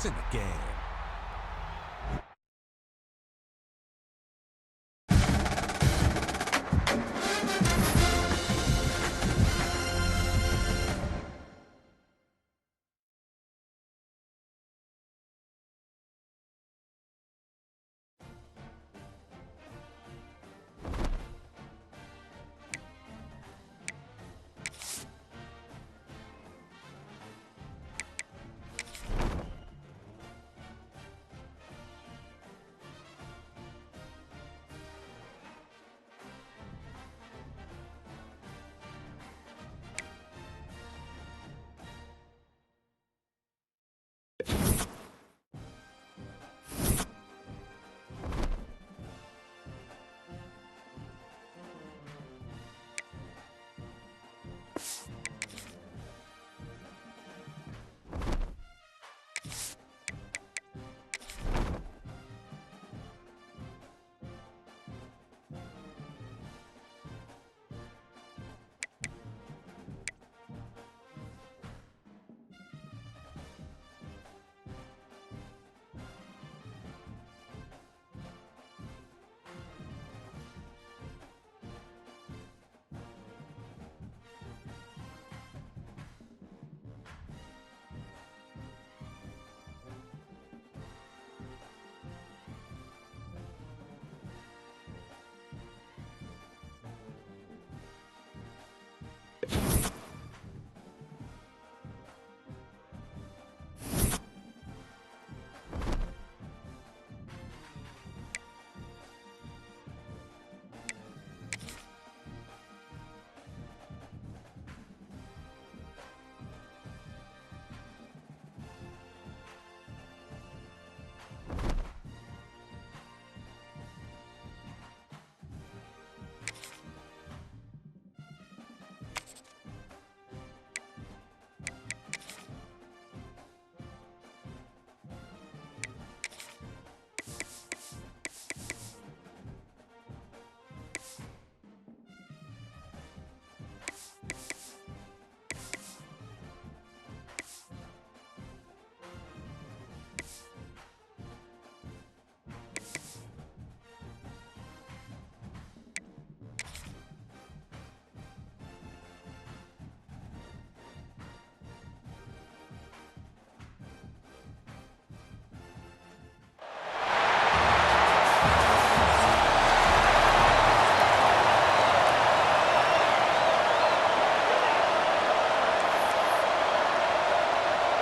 It's in the game.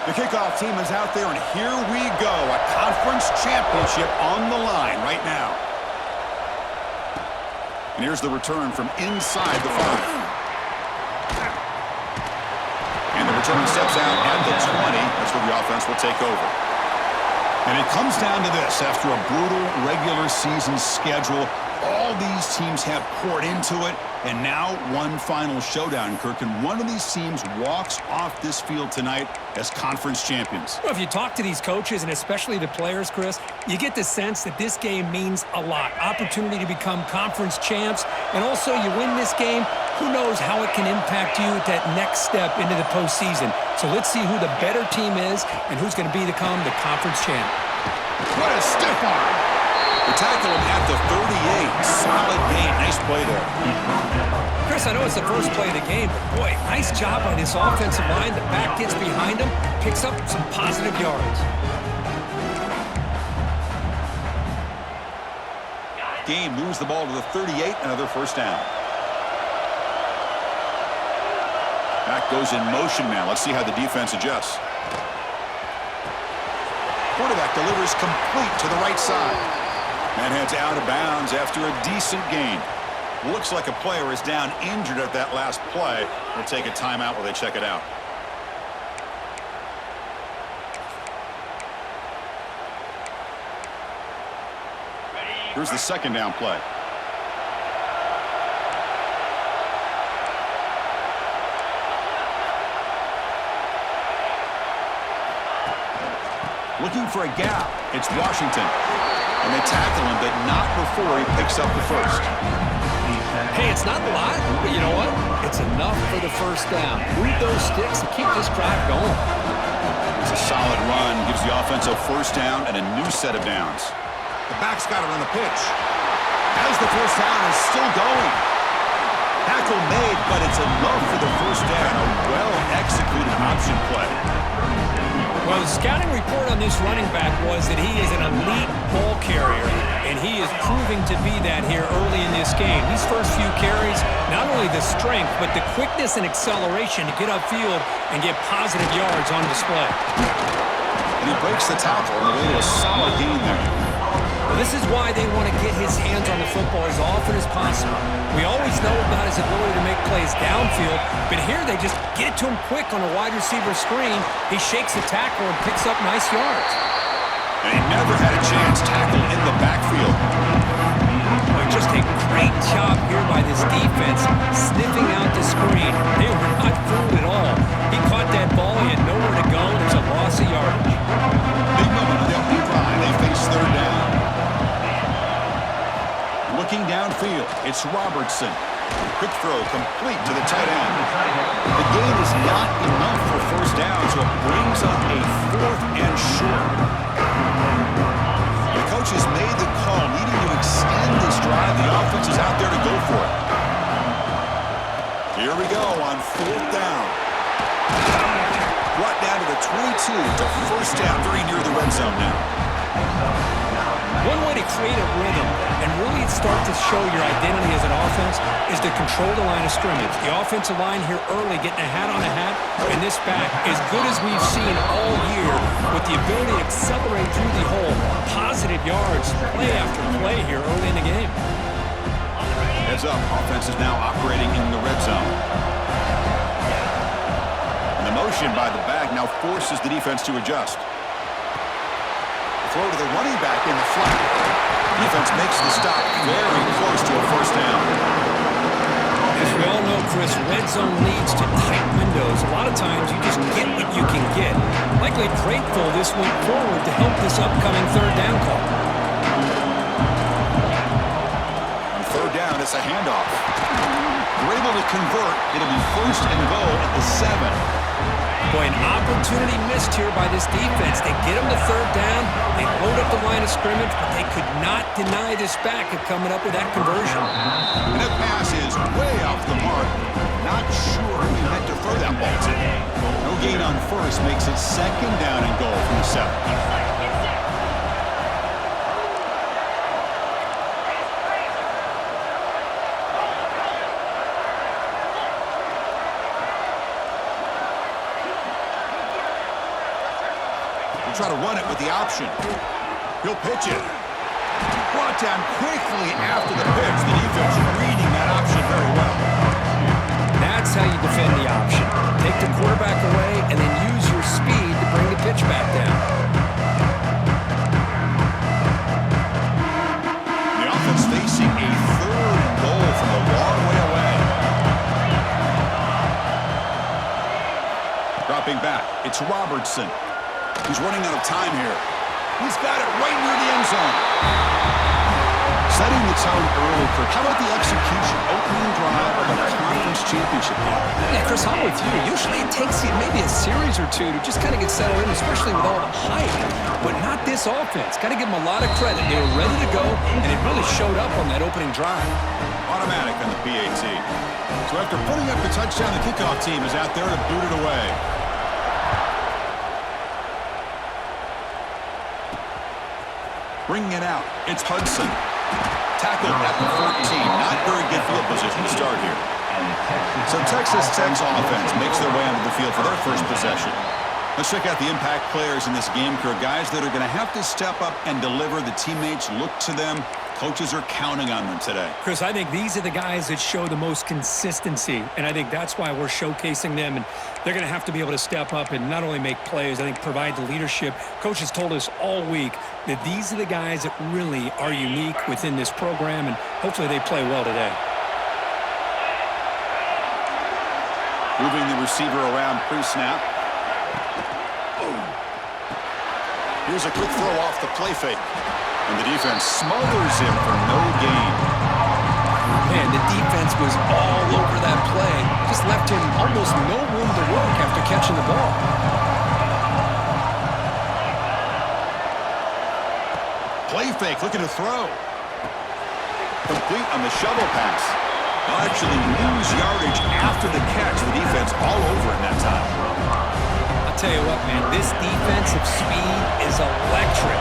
The kickoff team is out there, and here we go. A conference championship on the line right now. And here's the return from inside the 5. And the return steps out at the 20. That's where the offense will take over. And it comes down to this. After a brutal regular season schedule, all these teams have poured into it, and now one final showdown, Kirk. And one of these teams walks off this field tonight as conference champions. Well, if you talk to these coaches, and especially the players, Chris, you get the sense that this game means a lot. Opportunity to become conference champs, and also you win this game, who knows how it can impact you at that next step into the postseason. So let's see who the better team is and who's going to become the conference champ. What a stiff arm. The tackle him at the 38. Solid gain. Nice play there. Chris, I know it's the first play of the game, but boy, nice job by this offensive line. The back gets behind him, picks up some positive yards. Game moves the ball to the 38. Another first down. Back goes in motion now. Let's see how the defense adjusts. Quarterback delivers complete to the right side. And heads out of bounds after a decent gain. Looks like a player is down injured at that last play. We'll take a timeout while they check it out. Here's the second down play. Looking for a gap. It's Washington. And they tackle him, but not before he picks up the first. Hey, it's not a lot, but you know what? It's enough for the first down. Move those sticks and keep this drive going. That's a solid run. Gives the offense a first down and a new set of downs. The back's got it on the pitch. As the first down is still going. Tackle made, but it's enough for the first down. A well-executed option play. Well, the scouting report on this running back was that he is an elite ball carrier, and he is proving to be that here early in this game. These first few carries, not only the strength, but the quickness and acceleration to get upfield and get positive yards on display. And he breaks the tackle on the way to a solid gain there. Well, this is why they want to get his hands on the football as often as possible. We always know about his ability to make plays downfield, but here they just get it to him quick on a wide receiver screen. He shakes the tackle and picks up nice yards. And he never had a chance tackled in the backfield. Well, just a great job here by this defense, sniffing out the screen. They were not fooled at all. He caught that ball. He had nowhere to go. There's a loss of yardage. Big moment on the opening drive. They face third down. Looking downfield, it's Robertson. Quick throw complete to the tight end. The gain is not enough for first down, so it brings up a fourth and short. The coach has made the call, needing to extend this drive. The offense is out there to go for it. Here we go on fourth down. Brought down to the 22 to first down, very near the red zone now. One way to create a rhythm and really start to show your identity as an offense is to control the line of scrimmage. The offensive line here early getting a hat on a hat, and this back, as good as we've seen all year, with the ability to accelerate through the hole, positive yards, play after play here early in the game. Heads up, offense is now operating in the red zone. And the motion by the back now forces the defense to adjust. Throw to the running back in the flat. Defense makes the stop very close to a first down. As we all know, Chris, red zone leads to tight windows. A lot of times you just get what you can get. Likely grateful this went forward to help this upcoming third down call. On third down, it's a handoff. We're able to convert. It'll be first and goal at the 7. Boy, an opportunity missed here by this defense. They get them to third down, they load up the line of scrimmage, but they could not deny this back of coming up with that conversion. And that pass is way off the mark. Not sure who he meant to throw that ball to. No gain on first makes it second down and goal from the 7. Try to run it with the option. He'll pitch it. Brought down quickly after the pitch. The defense reading that option very well. That's how you defend the option. Take the quarterback away and then use your speed to bring the pitch back down. The offense facing a third and goal from a long way away. Dropping back, it's Robertson. He's running out of time here. He's got it right near the end zone. Setting the tone early, Kirk. How about the execution? Opening drive of a conference championship game. Yeah, Chris, I'm with you. Usually it takes you maybe a series or two to just kind of get settled in, especially with all the hype. But not this offense. Got to give them a lot of credit. They were ready to go, and it really showed up on that opening drive. Automatic on the PAT. So after putting up the touchdown, the kickoff team is out there to boot it away. Bringing it out, it's Hudson. Tackled at the 14. Not very good field position to start here. So Texas Tech's offense makes their way onto the field for their first possession. Let's check out the impact players in this game, Kirk. Guys that are going to have to step up and deliver. The teammates look to them. Coaches are counting on them today. Chris, I think these are the guys that show the most consistency, and I think that's why we're showcasing them, and they're going to have to be able to step up and not only make plays, I think provide the leadership. Coaches told us all week that these are the guys that really are unique within this program, and hopefully they play well today. Moving the receiver around pre-snap. Here's a quick throw off the play fake. And the defense smothers him for no gain. Man, the defense was all over that play. Just left him almost no room to work after catching the ball. play fake, looking to throw. Complete on the shovel pass. They'll actually lose yardage after the catch. The defense all over in that time. I'll tell you what, man, this defensive speed is electric.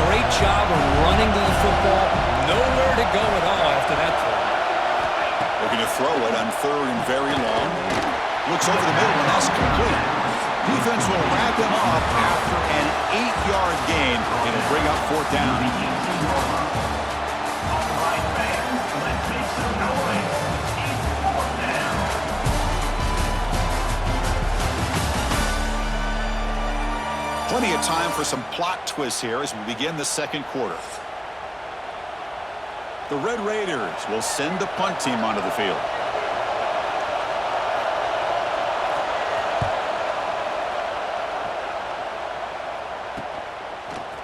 Great job of running to the football. Nowhere to go at all after that throw. Looking to throw it on third and very long. Looks over the middle, and that's complete. Defense will wrap him up after an 8-yard gain. It'll bring up fourth down. Plenty of time for some plot twists here as we begin the second quarter. The Red Raiders will send the punt team onto the field.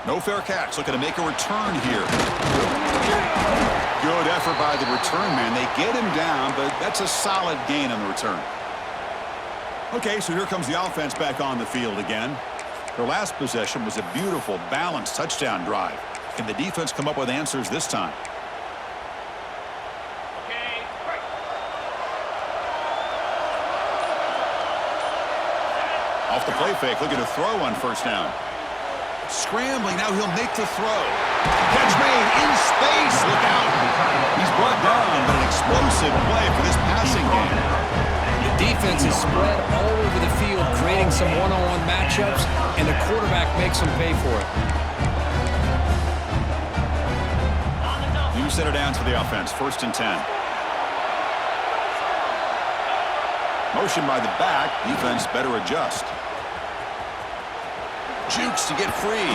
No fair catch. Looking to make a return here. Good effort by the return man. They get him down, but that's a solid gain on the return. Okay, so here comes the offense back on the field again. Their last possession was a beautiful, balanced touchdown drive. Can the defense come up with answers this time? Off the play fake, looking to throw on first down. Scrambling, now he'll make the throw. Catch made in space, look out. He's brought down, but an explosive play for this passing game. The defense is spread all over the field, creating some one-on-one matchups, and the quarterback makes them pay for it. You set it down to the offense, 1st and 10. Motion by the back, defense better adjust. Jukes to get free.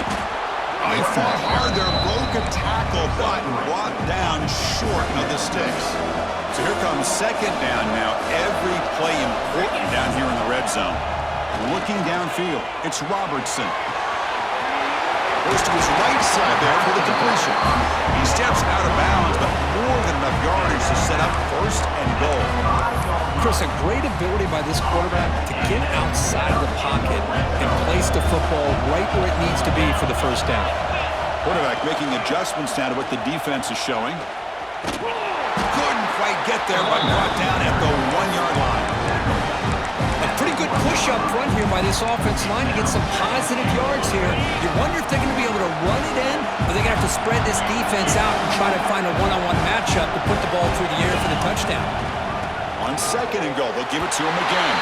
Oh, he fought hard there, broke a tackle, but brought down short of the sticks. So here comes second down now. Every play important down here in the red zone. Looking downfield, it's Robertson. Goes to his right side there for the completion. He steps out of bounds, but more than enough yardage to set up 1st and goal. Chris, a great ability by this quarterback to get outside of the pocket and place the football right where it needs to be for the first down. Quarterback making adjustments now to what the defense is showing. Couldn't quite get there, but brought down at the 1-yard line. A pretty good push up front here by this offensive line to get some positive yards here. You wonder if they're going to be able to run it in, or they're going to have to spread this defense out and try to find a one-on-one matchup to put the ball through the air for the touchdown. On 2nd and goal, they'll give it to him again.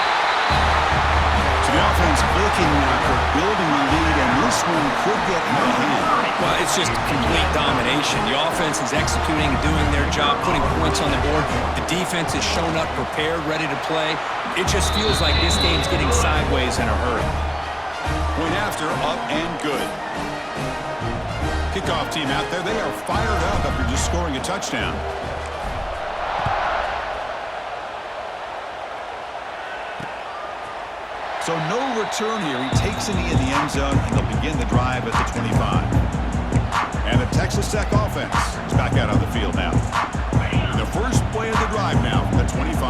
So the offense looking now for building a lead, and this one could get out of hand. Well, it's just complete domination. The offense is executing and doing their job, putting points on the board. The defense is shown up, prepared, ready to play. It just feels like this game's getting sideways in a hurry. Point after, up and good. Kickoff team out there, they are fired up after just scoring a touchdown. So no return here. He takes it in the end zone, and they'll begin the drive at the 25. And the Texas Tech offense is back out on the field now. The first play of the drive now from the 25.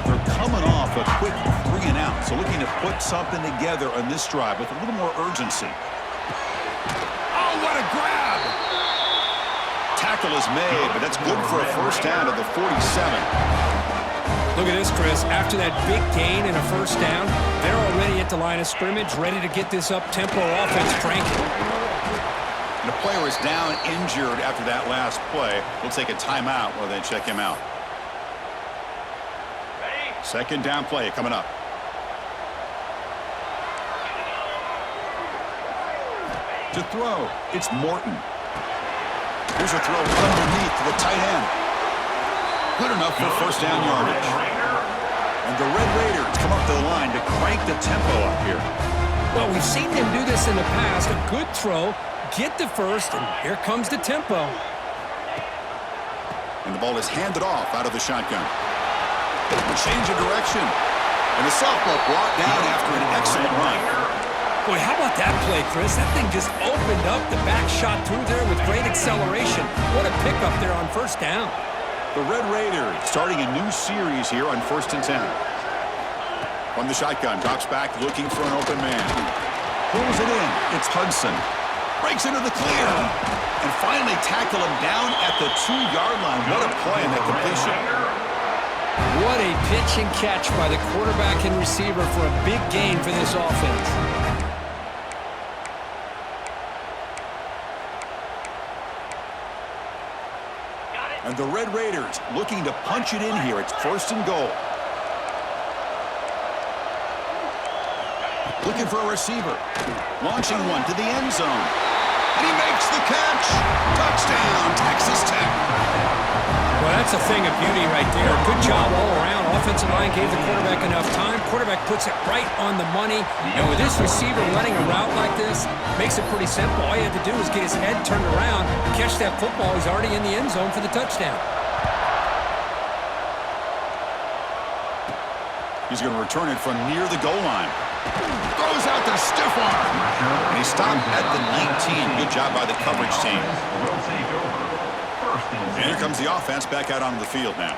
They're coming off a quick 3-and-out, so looking to put something together on this drive with a little more urgency. Oh, what a grab! Tackle is made, but that's good for a first down at the 47. Look at this, Chris. After that big gain and a first down, they're already at the line of scrimmage, ready to get this up-tempo offense cranking. And the player is down injured after that last play. We'll take a timeout while they check him out. Second down play coming up. To throw, it's Morton. Here's a throw underneath to the tight end. Good enough for first down yardage. And the Red Raiders come up to the line to crank the tempo up here. Well, we've seen them do this in the past. A good throw, get the first, and here comes the tempo. And the ball is handed off out of the shotgun. Change of direction. And the softball brought down after an excellent run. Boy, how about that play, Chris? That thing just opened up. The back shot through there with great acceleration. What a pickup there on first down. The Red Raiders starting a new series here on 1st and 10. From the shotgun, drops back looking for an open man. Pulls it in. It's Hudson. Breaks into the clear. and finally tackle him down at the 2-yard line. What a play in that completion. What a pitch and catch by the quarterback and receiver for a big gain for this offense. And the Red Raiders looking to punch it in here. It's 1st and goal. Looking for a receiver. Launching one to the end zone. And he makes the catch. Touchdown, Texas Tech. Well, that's a thing of beauty right there. Good job all around. Offensive line gave the quarterback enough time. Quarterback puts it right on the money. And with this receiver running a route like this, makes it pretty simple. All you have to do is get his head turned around, catch that football. He's already in the end zone for the touchdown. He's going to return it from near the goal line. Throws out the stiff arm. And he stopped at the 19. Good job by the coverage team. And here comes the offense back out onto the field now.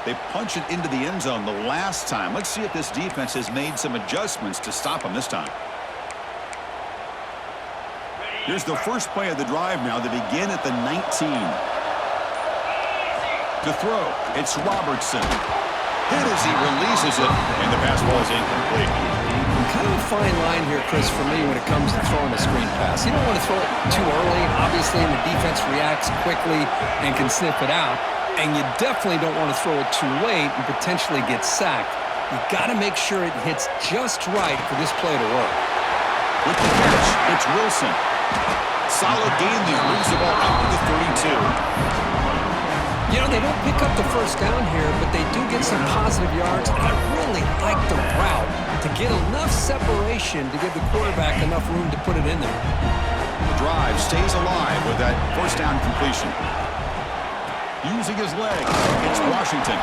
They punch it into the end zone the last time. Let's see if this defense has made some adjustments to stop them this time. Here's the first play of the drive now. They begin at the 19. To throw, it's Robertson. Hit as he releases it, and the pass ball is incomplete. Kind of a fine line here, Chris, for me when it comes to throwing a screen pass. You don't want to throw it too early, obviously, and the defense reacts quickly and can sniff it out. And you definitely don't want to throw it too late and potentially get sacked. You got to make sure it hits just right for this play to work. With the catch, it's Wilson. Solid gain there, moves the ball out to the 32. You know, they don't pick up the first down here, but they do get some positive yards. And I really like the route to get enough separation to give the quarterback enough room to put it in there. The drive stays alive with that first down completion. Using his legs, it's Washington.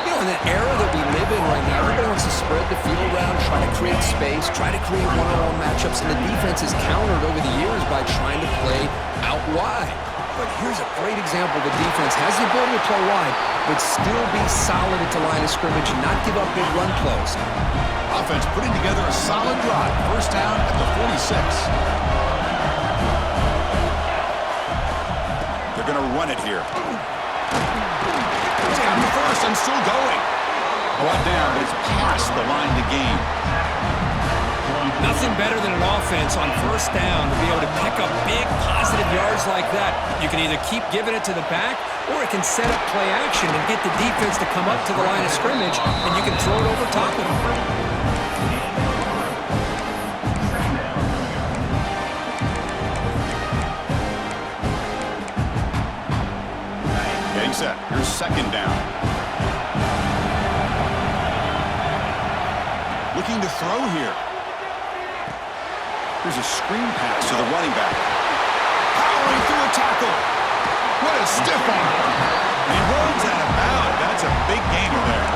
You know, in the era that we live in right now, everybody wants to spread the field around, try to create space, try to create one-on-one matchups, and the defense is countered over the years by trying to play out wide. But here's a great example. The defense has the ability to play wide, but still be solid at the line of scrimmage and not give up big run plays. Offense putting together a solid drive. First down at the 46. They're going to run it here. Down to first and still going. Brought down, but it's past the line to gain. Nothing better than an offense on first down to be able to pick up big positive yards like that. You can either keep giving it to the back, or it can set up play action and get the defense to come up to the line of scrimmage, and you can throw it over top of them. Getting set. Here's second down. Looking to throw here. Here's a screen pass to the running back. Powering through a tackle. What a stiff arm. He runs out of bounds. That's a big gainer there.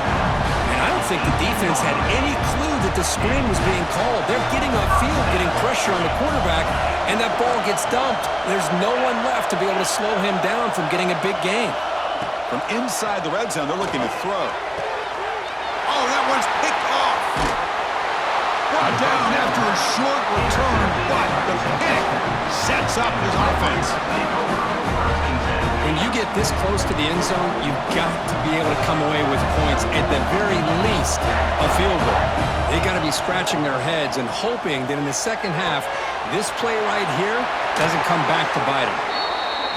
And I don't think the defense had any clue that the screen was being called. They're getting upfield, getting pressure on the quarterback, and that ball gets dumped. There's no one left to be able to slow him down from getting a big gain. From inside the red zone, they're looking to throw. Oh, that one's picked off. Brought down after a short return, but the pick sets up his offense. When you get this close to the end zone, you've got to be able to come away with points, at the very least, a field goal. They got to be scratching their heads and hoping that in the second half, this play right here doesn't come back to bite them.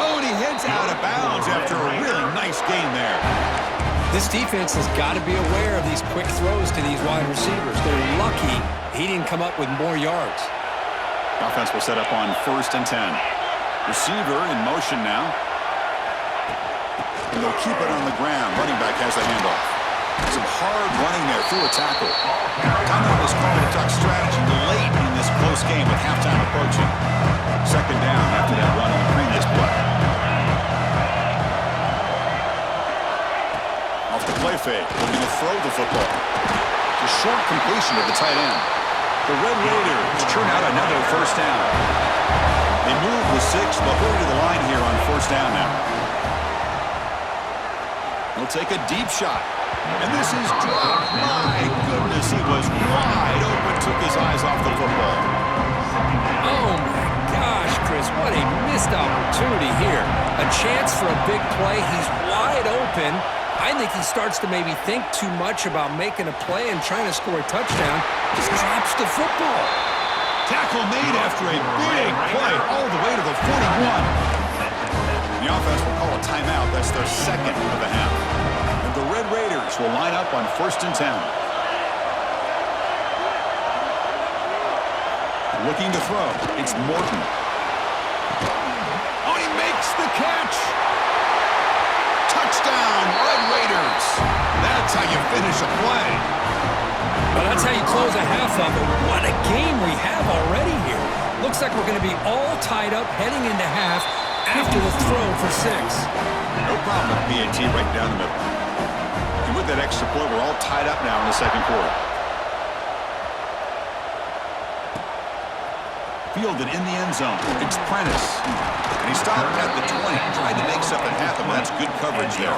Oh, and he heads out of bounds after a really nice gain there. This defense has got to be aware of these quick throws to these wide receivers. They're lucky he didn't come up with more yards. Offense will set up on 1st and 10. Receiver in motion now. And they'll keep it on the ground. Running back has the handoff. Some hard running there through a tackle. Timeout is called a duck strategy late in this close game with halftime approaching. Second down after that run on the previous play. Off the play fake, looking to throw the football. A short completion to the tight end. The Red Raiders churn out another first down. They move with 6. They'll hurry to the line here on first down now. He'll take a deep shot. And this is dropped. My goodness, he was wide open. Took his eyes off the football. Oh, my gosh, Chris, what a missed opportunity here. A chance for a big play. He's wide open. I think he starts to maybe think too much about making a play and trying to score a touchdown. Just drops the football. Tackle made after a big play all the way to the 41. The offense will call a timeout. That's their second of the half. And the Red Raiders will line up on 1st and 10. Looking to throw. It's Morton. Oh, he makes the catch. Touchdown, Red Raiders. That's how you finish a play. Well, that's how you close a half of it. What a game we have already here. Looks like we're going to be all tied up heading into half after the throw for 6. No problem with PAT right down the middle. And with that extra point, we're all tied up now in the second quarter. Fielded in the end zone. It's Prentice. And he stopped at the 20. Tried to make something happen, but that's good coverage there.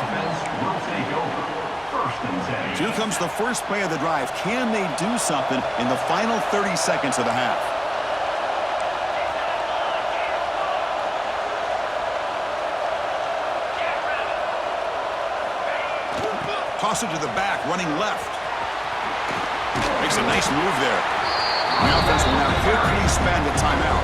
Here comes the first play of the drive. Can they do something in the final 30 seconds of the half? Toss it to the back, running left. Makes a nice move there. The offense will now quickly spend a timeout.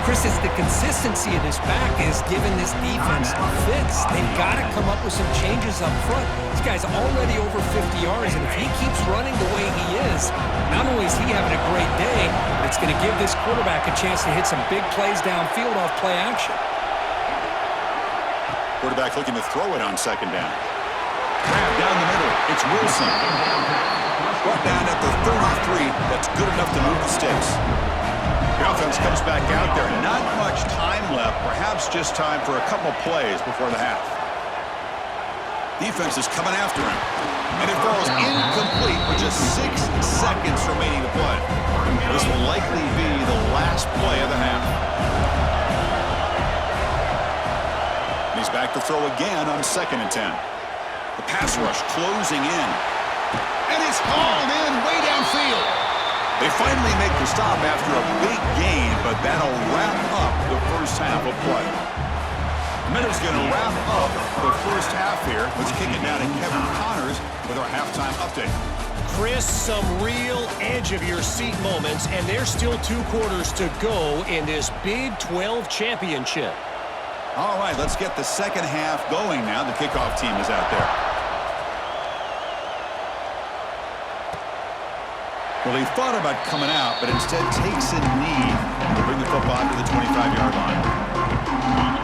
Chris, it's the consistency of this back is giving this defense fits. They've got to come up with some changes up front. This guy's already over 50 yards, and if he keeps running the way he is, not only is he having a great day, but it's going to give this quarterback a chance to hit some big plays downfield off play action. Quarterback looking to throw it on 2nd down. Grab down the middle. It's Wilson. Brought down at the 33. That's good enough to move the sticks. The offense comes back out there. Not much time left. Perhaps just time for a couple plays before the half. Defense is coming after him. And it falls incomplete with just 6 seconds remaining to play. This will likely be the last play of the half. He's back to throw again on 2nd and 10. The pass rush closing in. And it's hauled in way downfield. They finally make the stop after a big gain, but that'll wrap up the first half of play. Minter's going to wrap up the first half here. Let's kick it down to Kevin Connors with our halftime update. Chris, some real edge-of-your-seat moments, and there's still 2 quarters to go in this Big 12 championship. All right, let's get the second half going now. The kickoff team is out there. Well, he thought about coming out, but instead takes a knee to bring the football to the 25-yard line.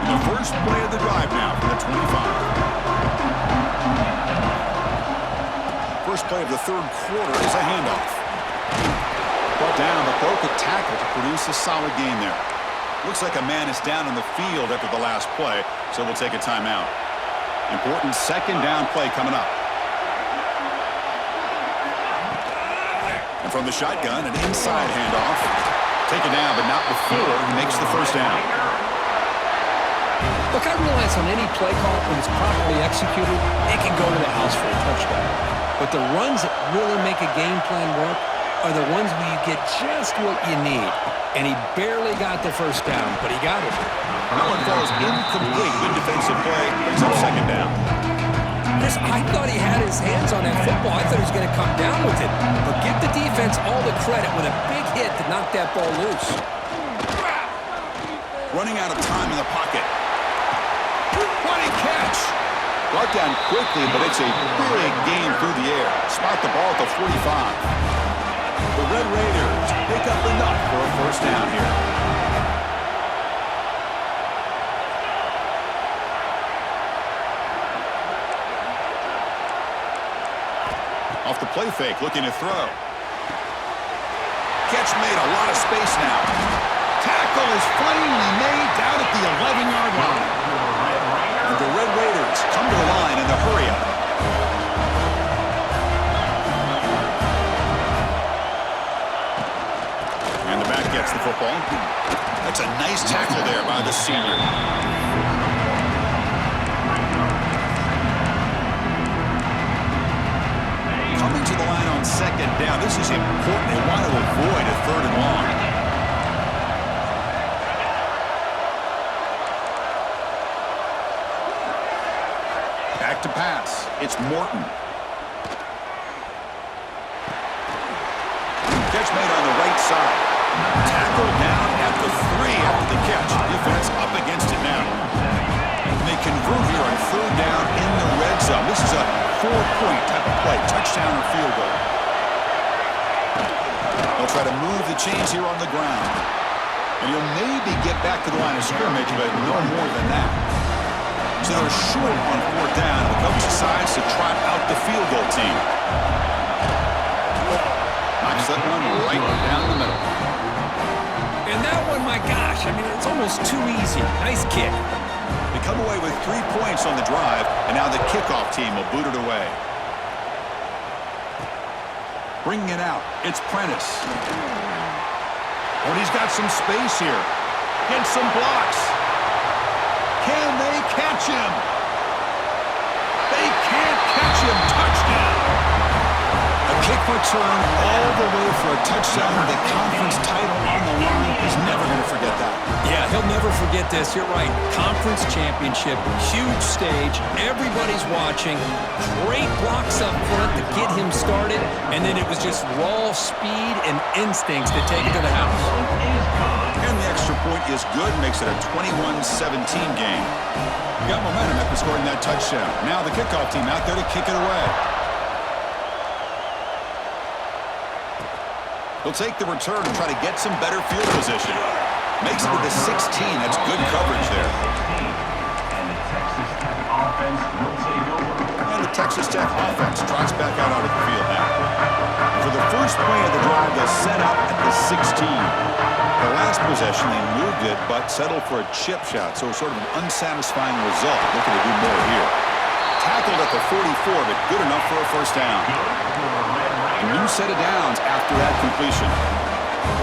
And the first play of the drive now for the 25. First play of the third quarter is a handoff. Brought down, but broke a tackle to produce a solid gain there. Looks like a man is down on the field after the last play, so we'll take a timeout. Important 2nd down play coming up. And from the shotgun, an inside handoff. Taken down, but not before he makes the first down. Look, I realize on any play call, when it's properly executed, it can go to the house for a touchdown. But the runs that really make a game plan work are the ones where you get just what you need. And he barely got the first down, but he got it. That one falls incomplete. Good defensive play. Brings up 2nd down. Chris, I thought he had his hands on that football. I thought he was going to come down with it. But give the defense all the credit with a big hit to knock that ball loose. Running out of time in the pocket. What a catch! Brought down quickly, but it's a big gain through the air. Spot the ball at the 45. The Red Raiders pick up enough for a first down here. Off the play fake, looking to throw. Catch made, a lot of space now. Tackle is finally made down at the 11-yard line. And the Red Raiders come to the line in the hurry-up. And the back gets the football. That's a nice tackle there by the senior. Coming to the line on 2nd down. This is important. They want to avoid a 3rd and long. It's Morton. Catch made on the right side. Tackle down at the 3 after the catch. Defense up against it now. And they convert here on 3rd down in the red zone. This is a 4-point type of play. Touchdown or field goal. They'll try to move the chains here on the ground. And he'll maybe get back to the line of scrimmage, but no more than that. So they're short on 4th down. The coach decides to trot out the field goal team. Knocks that one right down the middle. And that one, my gosh, I mean, it's almost too easy. Nice kick. They come away with 3 points on the drive, and now the kickoff team will boot it away. Bringing it out, it's Prentice. And he's got some space here. Gets some blocks. Can they catch him? They can't catch him. Touchdown. A kick return all the way for a touchdown with a conference title on the line. He's never going to forget that. Yeah, he'll never forget this. You're right. Conference championship, huge stage. Everybody's watching. Great blocks up front to get him started. And then it was just raw speed and instincts to take it to the house. And the extra point is good. Makes it a 21-17 game. Got momentum after scoring that touchdown. Now the kickoff team out there to kick it away. He'll take the return and try to get some better field position. Makes it to the 16. That's good coverage there. And the Texas Tech offense trots back out onto the field now. For the first play of the drive, they'll set up at the 16. The last possession, they moved it, but settled for a chip shot, so sort of an unsatisfying result. Looking to do more here. Tackled at the 44, but good enough for a first down. A new set of downs after that completion.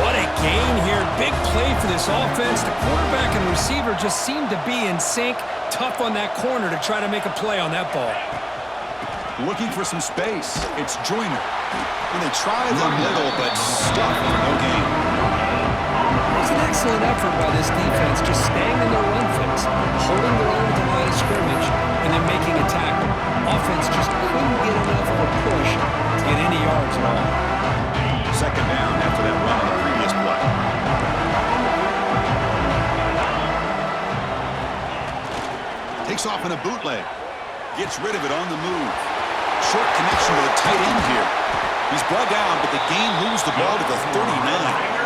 What a gain here. Big play for this offense. The quarterback and receiver just seem to be in sync. Tough on that corner to try to make a play on that ball. Looking for some space. It's Joyner. And they try the middle, but stuck. No gain. It was an excellent effort by this defense, just staying in their run fix, holding their own at the line of scrimmage, and then making a tackle. Offense just couldn't get enough of a push to get any yards at all. Second down after that run on the previous play. Takes off in a bootleg. Gets rid of it on the move. Short connection to the tight end here. He's brought down, but the game moves the ball to the 39.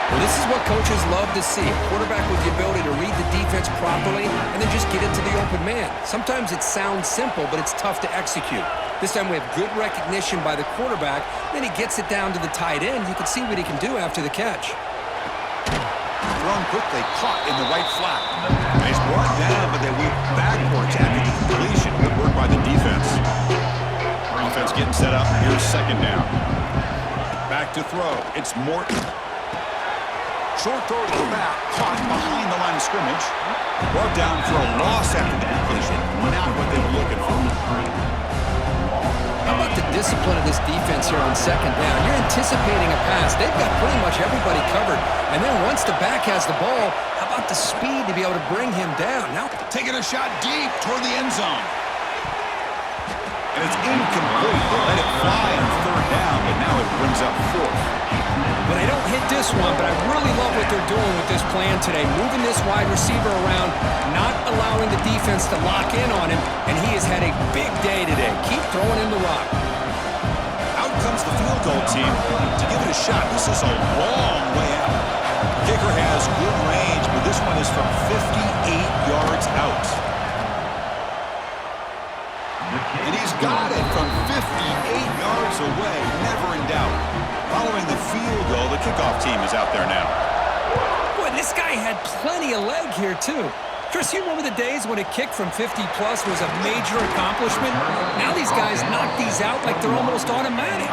Well, this is what coaches love to see. A quarterback with the ability to read the defense properly and then just get it to the open man. Sometimes it sounds simple, but it's tough to execute. This time we have good recognition by the quarterback. Then he gets it down to the tight end. You can see what he can do after the catch. Thrown quickly, caught in the right flat. And he's brought down, but they weave backwards after the completion. Good work by the defense. Offense getting set up. Here's second down. Back to throw. It's Morton. Short throw to the back, caught behind the line of scrimmage. Brought down for a loss after the completion. Not what they were looking for. How about the discipline of this defense here on second down? You're anticipating a pass. They've got pretty much everybody covered. And then once the back has the ball, how about the speed to be able to bring him down? Now Taking a shot deep toward the end zone. And it's incomplete. They let it fly on third down, but now it brings up fourth. But they don't hit this one, but I really love what they're doing with this plan today. Moving this wide receiver around, not allowing the defense to lock in on him, and he has had a big day today. Keep throwing him the rock. Out comes the field goal team to give it a shot. This is a long way out. Kicker has good range, but this one is from 58 yards out. And he's got it from 58 yards away, never in doubt. Following the field goal, the kickoff team is out there now. Boy, this guy had plenty of leg here, too. Chris, you remember the days when a kick from 50-plus was a major accomplishment? Now these guys knock these out like they're almost automatic.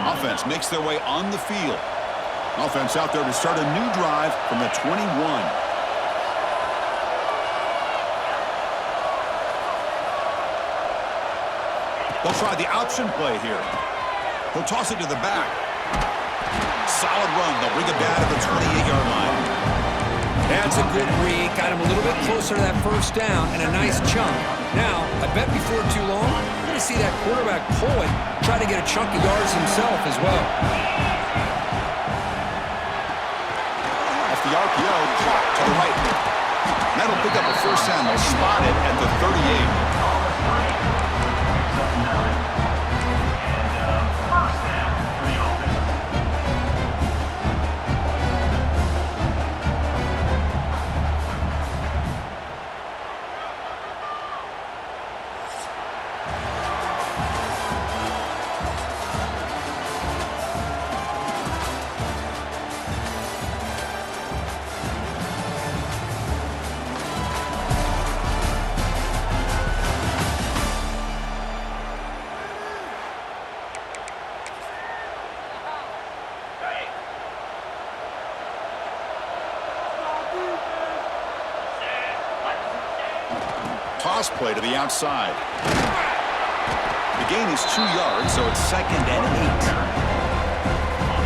Offense makes their way on the field. Offense out there to start a new drive from the 21. They'll try the option play here. He'll toss it to the back. Solid run. They'll bring it down to the 28-yard line. That's a good read. Got him a little bit closer to that first down and a nice chunk. Now, I bet before too long, you're going to see that quarterback pull it, try to get a chunk of yards himself as well. Off the RPO, drop to the right. That'll pick up a first down. They'll spot it at the 38. Toss play to the outside. The gain is 2 yards, so it's 2nd and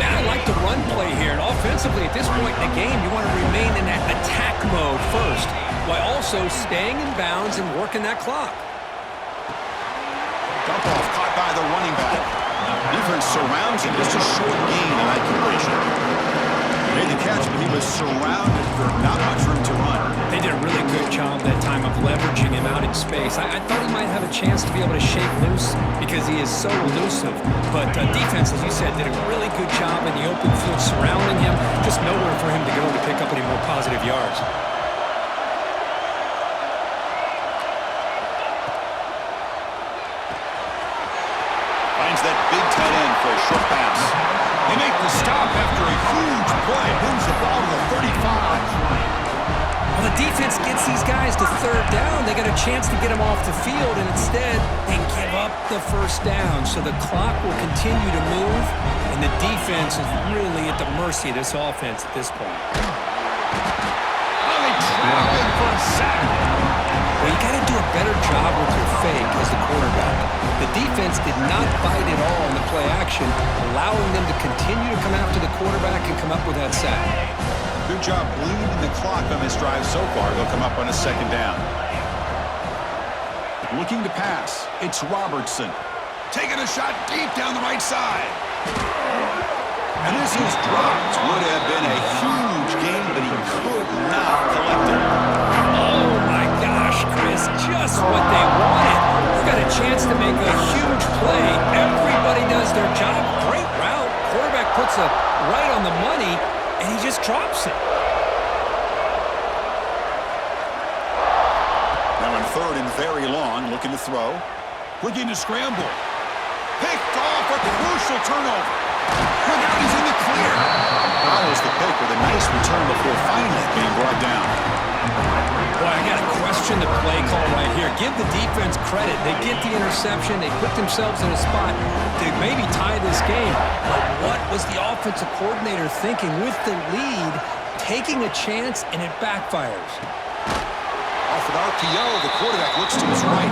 8. Now, I like the run play here. And offensively, at this point in the game, you want to remain in that attack mode first, while also staying in bounds and working that clock. Dump off caught by the running back. Defense surrounds him. Just a short gain in that completion. Made the catch, but he was surrounded for not much room to run. They did a really good job that time of leveraging him out in space. I thought he might have a chance to be able to shake loose because he is so elusive. But defense, as you said, did a really good job in the open field surrounding him. Just nowhere for him to go to pick up any more positive yards. Finds that big tight end for a short pass. They make the stop after a huge play. Moves the ball to the 35. Well, the defense gets these guys to 3rd down. They got a chance to get them off the field, and instead they give up the first down. So the clock will continue to move, and the defense is really at the mercy of this offense at this point. Oh, they trap him for a sack. Well, you got to do a better job with your fake as the quarterback. The defense did not bite at all in the play action, allowing them to continue to come after the quarterback and come up with that sack. Good job bleeding the clock on this drive so far. They'll come up on a 2nd down. Looking to pass. It's Robertson. Taking a shot deep down the right side. And this is dropped. Would have been a huge gain, but he could not collect it. Oh, my gosh, Chris. Just what they wanted. You got a chance to make a huge play. Everybody does their job. Great route. Quarterback puts it right on the money, and he just drops it. Now in 3rd and very long, looking to throw. Looking to scramble. Picked off a crucial turnover. Look out, he's in the clear. Follows the pick with a nice return before finally being brought down. Boy, I got to question the play call right here. Give the defense credit. They get the interception. They put themselves in a spot to maybe tie this game. But what was the offensive coordinator thinking with the lead, taking a chance, and it backfires? Off an RPO, the quarterback looks to his right.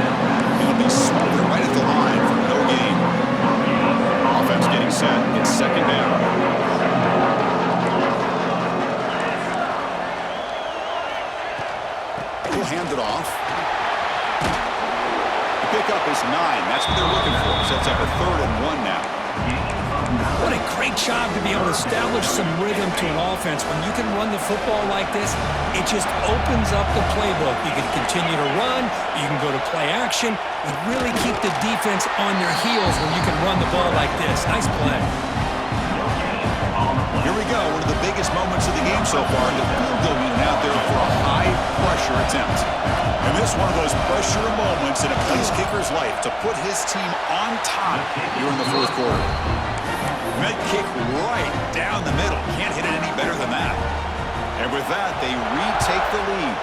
It'll be smothered right at the line for no gain. Offense getting set. It's 2nd down. He'll hand it off. The pickup is 9. That's what they're looking for. Sets up a 3rd and 1 now. What a great job to be able to establish some rhythm to an offense. When you can run the football like this, it just opens up the playbook. You can continue to run, you can go to play action, and really keep the defense on their heels when you can run the ball like this. Nice play. Here we go. One of the biggest moments of the game so far. The field goal unit out there for a high-pressure attempt. And this is one of those pressure moments in a place kicker's life to put his team on top during the 4th quarter. That kick right down the middle. Can't hit it any better than that. And with that, they retake the lead.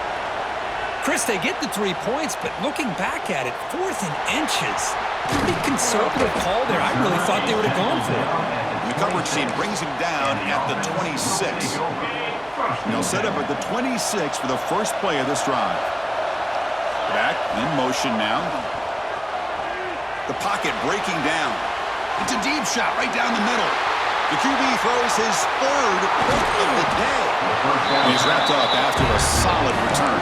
Chris, they get the 3 points, but looking back at it, 4th and inches. Pretty conservative call there. I really thought they would have gone for it. The coverage team brings him down at the 26. They'll set up at the 26 for the first play of this drive. Back in motion now. The pocket breaking down. It's a deep shot right down the middle. The QB throws his third pick of the day. And he's wrapped up after a solid return.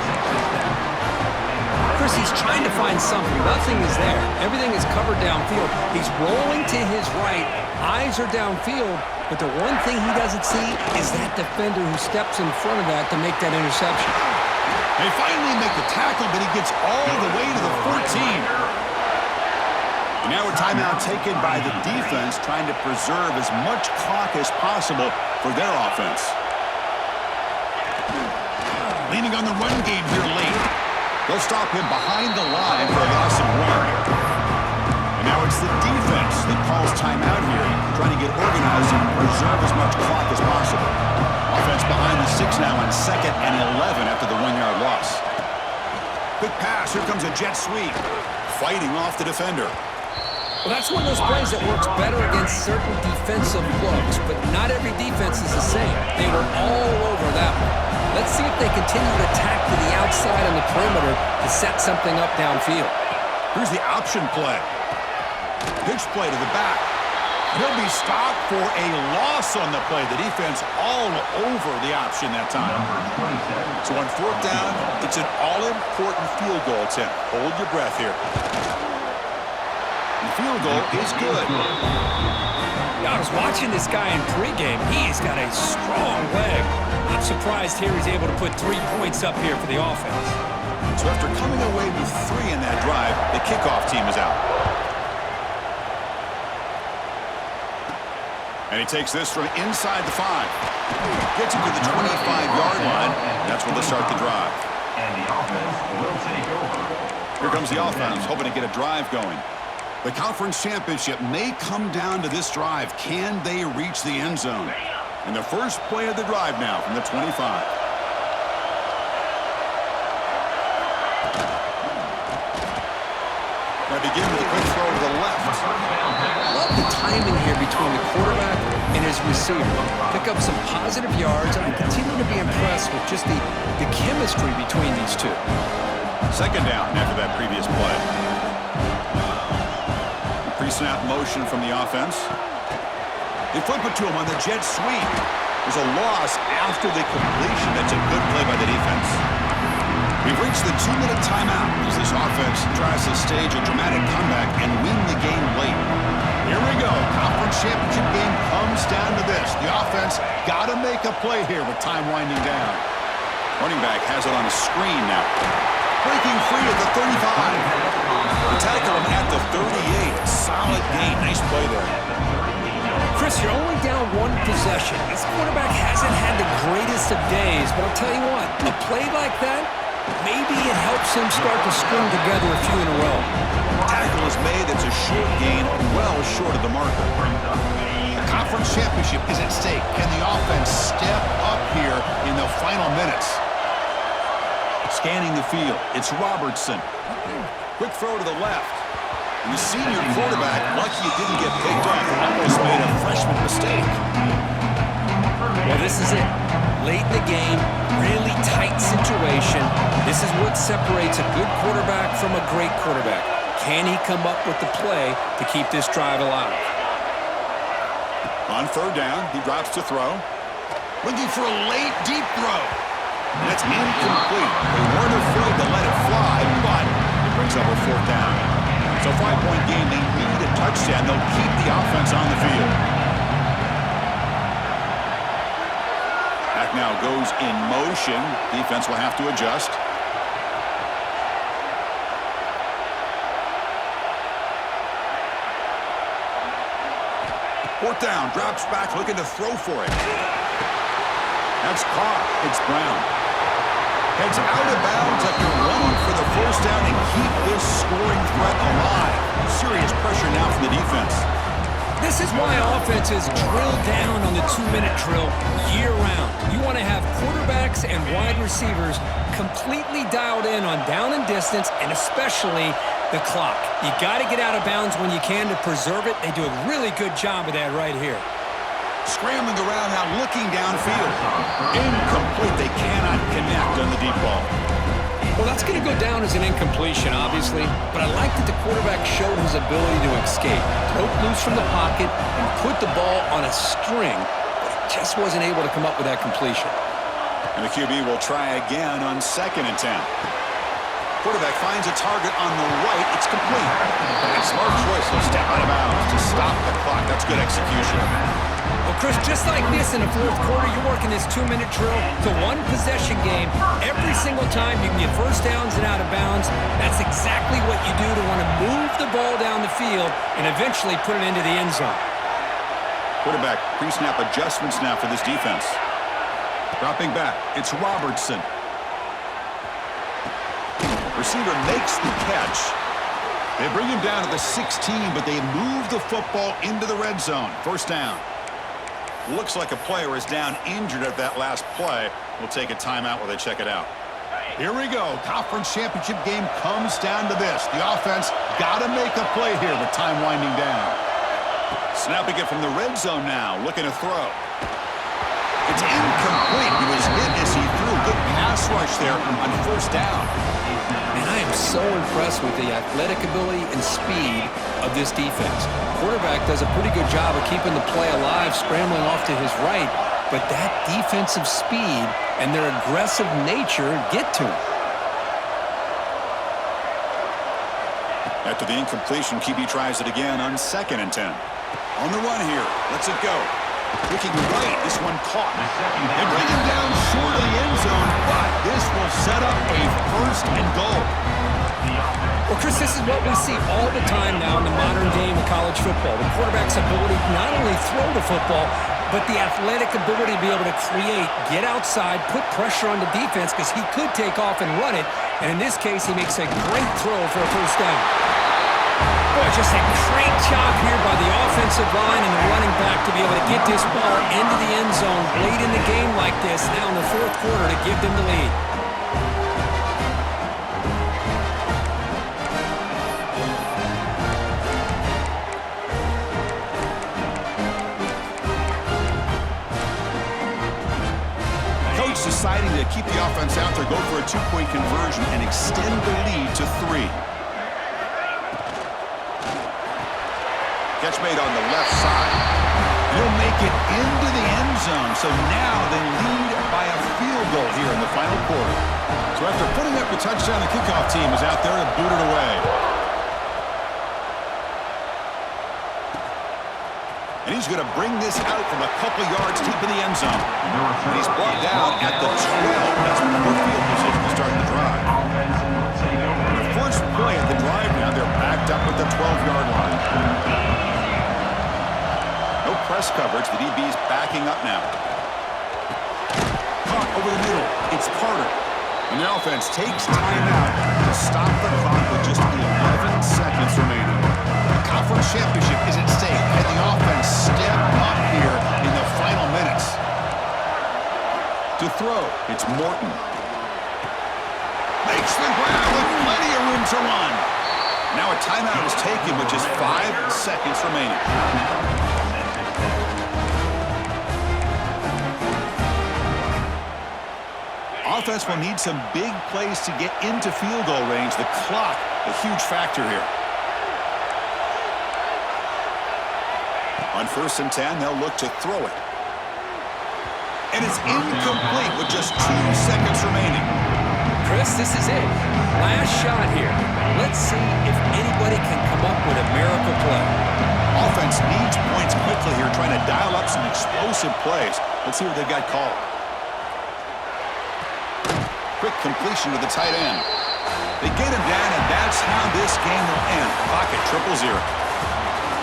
Chris, he's trying to find something. Nothing is there. Everything is covered downfield. He's rolling to his right. Eyes are downfield. But the one thing he doesn't see is that defender who steps in front of that to make that interception. They finally make the tackle, but he gets all the way to the 14. And now a timeout taken by the defense, trying to preserve as much clock as possible for their offense. Leaning on the run game here late. They'll stop him behind the line for a loss of 1. And now it's the defense that calls timeout here, trying to get organized and preserve as much clock as possible. Offense behind the 6 now on 2nd and 11 after the 1-yard loss. Quick pass. Here comes a jet sweep. Fighting off the defender. Well, that's one of those plays that works better against certain defensive looks, but not every defense is the same. They were all over that one. Let's see if they continue to attack to the outside on the perimeter to set something up downfield. Here's the option play. Pitch play to the back. He'll be stopped for a loss on the play. The defense all over the option that time. So on 4th down, it's an all-important field goal attempt. Hold your breath here. The field goal is good. I was watching this guy in pregame. He's got a strong leg. I'm surprised here he's able to put 3 points up here for the offense. So after coming away with 3 in that drive, the kickoff team is out. And he takes this from inside the 5. Gets it to the 25-yard line. That's where they'll start the drive. And the offense will take over. Here comes the offense, hoping to get a drive going. The conference championship may come down to this drive. Can they reach the end zone? And the first play of the drive now from the 25. They begin with a quick throw to the left. Love the timing here between the quarterback and his receiver. Pick up some positive yards, and I continue to be impressed with just the chemistry between these two. 2nd down after that previous play. Pre-snap motion from the offense. They flip it to him on the jet sweep. There's a loss after the completion. That's a good play by the defense. We've reached the 2-minute timeout as this offense tries to stage a dramatic comeback and win the game late. Here we go. Conference championship game comes down to this. The offense got to make a play here with time winding down. Running back has it on a screen now. Breaking free at the 35. The tackle him at the 38. Solid gain. Nice play there. Chris, you're only down 1 possession. This quarterback hasn't had the greatest of days, but I'll tell you what, a play like that, maybe it helps him start to string together a few in a row. Tackle is made. It's a short gain, well short of the marker. The conference championship is at stake. Can the offense step up here in the final minutes? Scanning the field. It's Robertson. Quick throw to the left. And the senior quarterback, lucky it didn't get picked off, almost made a freshman mistake. Well, this is it. Late in the game, really tight situation. This is what separates a good quarterback from a great quarterback. Can he come up with the play to keep this drive alive? On 3rd down, he drops to throw. Looking for a late, deep throw. And it's incomplete. They weren't afraid to let it fly, but it brings up a 4th down. So 5-point game, they need a touchdown. They'll keep the offense on the field. Back now goes in motion. Defense will have to adjust. Fourth down, drops back, looking to throw for it. That's caught. It's Brown. Heads out of bounds after running for the 1st down and keep this scoring threat alive. Serious pressure now from the defense. This is why offenses drill down on the 2-minute drill year-round. You want to have quarterbacks and wide receivers completely dialed in on down and distance, and especially the clock. You got to get out of bounds when you can to preserve it. They do a really good job of that right here. Scrambling around now, looking downfield. Incomplete. They cannot connect on the deep ball. Well, that's going to go down as an incompletion, obviously, but I like that the quarterback showed his ability to escape, broke loose from the pocket, and put the ball on a string, but he just wasn't able to come up with that completion. And the QB will try again on 2nd and 10. Quarterback finds a target on the right. It's complete. And smart choice. He'll step out of bounds to stop the clock. That's good execution. Well, Chris, just like this in the fourth quarter, you're working this 2-minute drill to one-possession game. Every single time you can get first downs and out of bounds. That's exactly what you do to want to move the ball down the field and eventually put it into the end zone. Quarterback pre-snap adjustments now for this defense. Dropping back, it's Robertson. Receiver makes the catch. They bring him down to the 16, but they move the football into the red zone. First down. Looks like a player is down injured at that last play. We'll take a timeout while they check it out. Here we go. Conference championship game comes down to this. The offense got to make a play here with time winding down. Snapping it from the red zone now. Looking to throw. It's incomplete. He was hit as he threw. Good pass rush there on first down. And I am so impressed with the athletic ability and speed of this defense. Quarterback does a pretty good job of keeping the play alive, scrambling off to his right, but that defensive speed and their aggressive nature get to him. After the incompletion, QB tries it again on 2nd and 10. On the run here. Lets it go. Looking right. This one caught. They bring him down short of the end zone, but this will set up a first and goal. Well, Chris, this is what we see all the time now in the modern game of college football. The quarterback's ability to not only throw the football, but the athletic ability to be able to create, get outside, put pressure on the defense because he could take off and run it. And in this case, he makes a great throw for a first down. Boy, just a great job here by the offensive line and the running back to be able to get this ball into the end zone late in the game like this, now in the fourth quarter, to give them the lead. Coach deciding to keep the offense out there, go for a 2-point conversion and extend the lead to 3. Catch made on the left side. He'll make it into the end zone. So now they lead by a field goal here in the final quarter. So after putting up a touchdown, the kickoff team is out there to boot it away. And he's going to bring this out from a couple yards deep in the end zone. And he's brought down at the 12. That's poor field position to start the drive. The first play of the drive now, they're backed up at the 12-yard line. No press coverage. The DB's backing up now. Caught over the middle. It's Carter. And the offense takes time out to stop the clock with just 11 seconds remaining. The conference championship is at stake. Can the offense step up here in the final minutes? To throw, it's Morton. Makes the grab with plenty of room to run. Now a timeout is taken with just 5 seconds remaining. Offense will need some big plays to get into field goal range. The clock, a huge factor here. On 1st and 10, they'll look to throw it. And it's incomplete with just 2 seconds remaining. Chris, this is it. Last shot here. Let's see if anybody can come up with a miracle play. Offense needs points quickly here, trying to dial up some explosive plays. Let's see what they've got called. Quick completion to the tight end. They get him down, and that's how this game will end. Pocket 0-0.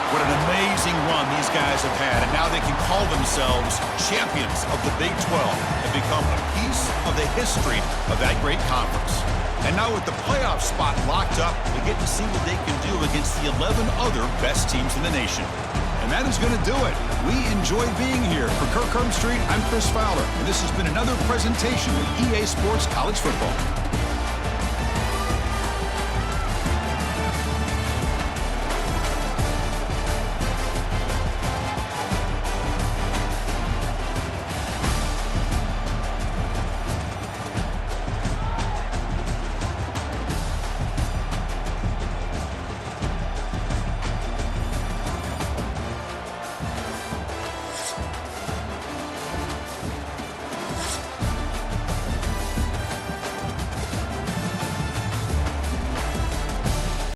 What an amazing run these guys have had, and now they can call themselves champions of the Big 12 and become a piece of the history of that great conference. And now with the playoff spot locked up, we get to see what they can do against the 11 other best teams in the nation. And that is going to do it. We enjoy being here. For Kirk Herbstreit, I'm Chris Fowler, and this has been another presentation of EA Sports College Football.